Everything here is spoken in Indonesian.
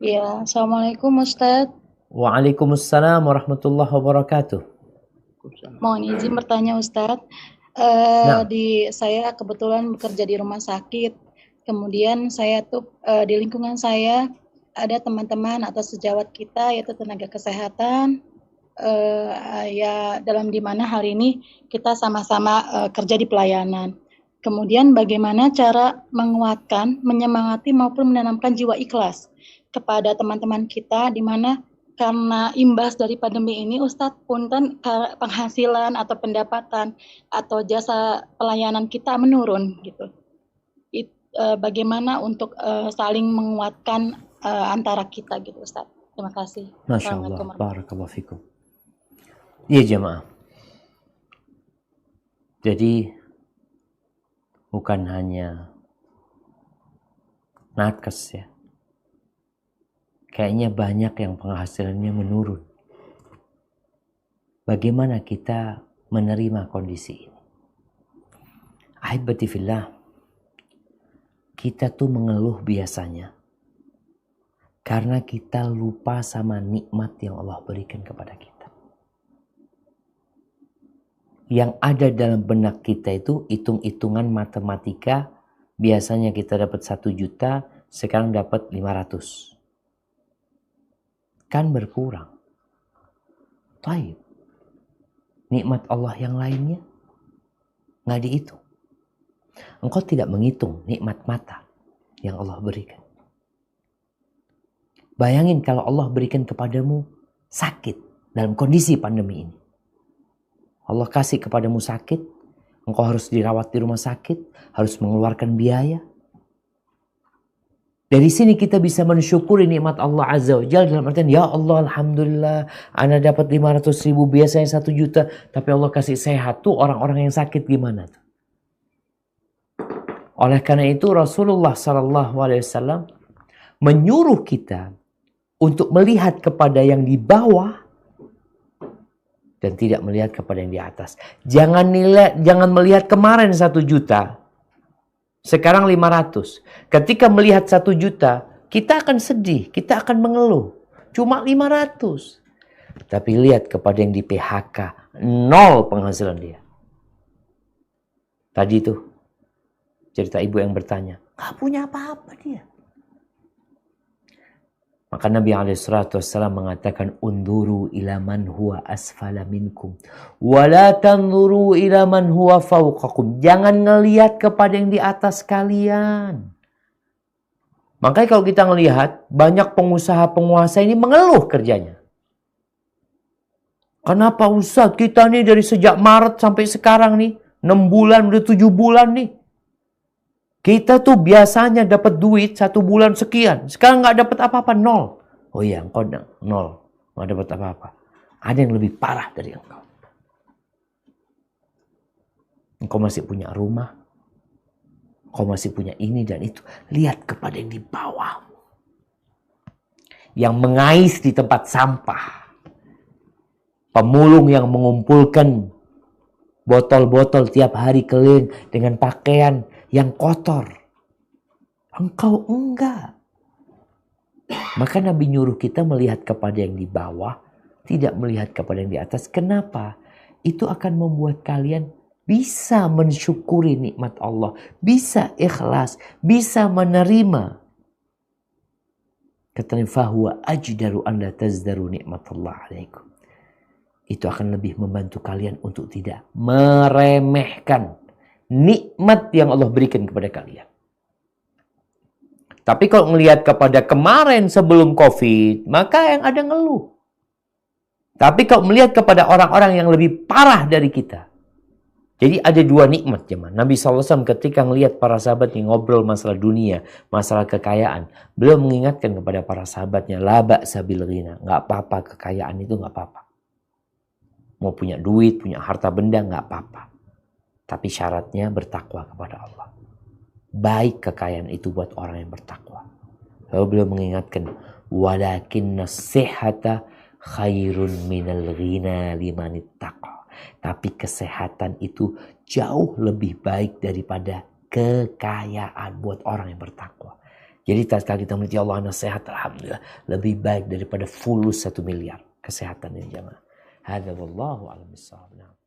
Ya, Assalamualaikum Ustadz. Waalaikumsalam warahmatullahi wabarakatuh. Mohon izin bertanya Ustadz. Nah, Saya kebetulan bekerja di rumah sakit. Kemudian saya tuh di lingkungan saya ada teman-teman atau sejawat kita yaitu tenaga kesehatan. Ya dalam di mana hari ini kita sama-sama kerja di pelayanan. Kemudian bagaimana cara menguatkan, menyemangati maupun menanamkan jiwa ikhlas kepada teman-teman kita di mana karena imbas dari pandemi ini Ustadz punten penghasilan atau pendapatan atau jasa pelayanan kita menurun gitu. Bagaimana untuk saling menguatkan antara kita gitu Ustadz. Terima kasih. Masya Allah, Assalamualaikum warahmatullahi wabarakatuh. barakallahu fikum. Iya jemaah, jadi bukan hanya nakes ya. Kayaknya banyak yang penghasilannya menurun. Bagaimana kita menerima kondisi ini? Ahibati fillah, kita tuh mengeluh biasanya karena kita lupa sama nikmat yang Allah berikan kepada kita. Yang ada dalam benak kita itu hitung-hitungan matematika. Biasanya kita dapat 1 juta, sekarang dapat 500. Kan berkurang. Taib. Nikmat Allah yang lainnya nggak dihitung. Engkau tidak menghitung nikmat mata yang Allah berikan. Bayangin kalau Allah berikan kepadamu sakit dalam kondisi pandemi ini. Allah kasih kepadamu sakit, engkau harus dirawat di rumah sakit, harus mengeluarkan biaya. Dari sini kita bisa mensyukuri nikmat Allah Azza wa Jalla dalam artian, ya Allah Alhamdulillah, ana dapat 500 ribu, biasanya 1 juta, tapi Allah kasih sehat tuh orang-orang yang sakit gimana tuh? Oleh karena itu Rasulullah SAW menyuruh kita untuk melihat kepada yang di bawah dan tidak melihat kepada yang di atas. Jangan melihat kemarin 1 juta. Sekarang 500. Ketika melihat 1 juta, kita akan sedih, kita akan mengeluh. Cuma 500. Tapi lihat kepada yang di PHK, 0 penghasilan dia. Tadi tuh cerita ibu yang bertanya, gak punya apa-apa dia. Maka Nabi SAW mengatakan, unduru ila man huwa asfala minkum, wala tanzuru ila man huwa fawqakum. Jangan ngelihat kepada yang di atas kalian. Makanya kalau kita ngelihat, banyak pengusaha-penguasa ini mengeluh kerjanya. Kenapa Ustaz, kita nih dari sejak Maret sampai sekarang nih, 6 bulan, udah 7 bulan nih. Kita tuh biasanya dapat duit 1 bulan sekian. Sekarang nggak dapat apa-apa, 0. Oh iya, engkau 0. Nggak dapat apa-apa. Ada yang lebih parah dari engkau. Engkau masih punya rumah. Engkau masih punya ini dan itu. Lihat kepada yang di bawah. Yang mengais di tempat sampah. Pemulung yang mengumpulkan botol-botol tiap hari keliling dengan pakaian yang kotor. Engkau enggak. Maka Nabi nyuruh kita melihat kepada yang di bawah, tidak melihat kepada yang di atas. Kenapa? Itu akan membuat kalian bisa mensyukuri nikmat Allah, bisa ikhlas, bisa menerima. Katanya, fahuwa ajdaru an la tazdaru nikmatullah alaikum. Itu akan lebih membantu kalian untuk tidak meremehkan nikmat yang Allah berikan kepada kalian. Tapi kalau melihat kepada kemarin sebelum COVID, maka yang ada ngeluh. Tapi kalau melihat kepada orang-orang yang lebih parah dari kita. Jadi ada 2 nikmat jemaah. Nabi SAW ketika melihat para sahabat yang ngobrol masalah dunia, masalah kekayaan, beliau mengingatkan kepada para sahabatnya, la ba'sa bil ghina. Nggak apa-apa, kekayaan itu nggak apa-apa. Mau punya duit, punya harta benda, nggak apa-apa. Tapi syaratnya bertakwa kepada Allah. Baik kekayaan itu buat orang yang bertakwa. Lalu beliau mengingatkan, walakinna sihhata khairun minal ghina liman ittaqa. Tapi kesehatan itu jauh lebih baik daripada kekayaan buat orang yang bertakwa. Jadi tatkala kita melihat ya Allah anak sehat, alhamdulillah, lebih baik daripada fulus 1 miliar kesehatan yang jamaah. Hadza wallahu a'lam bissawab.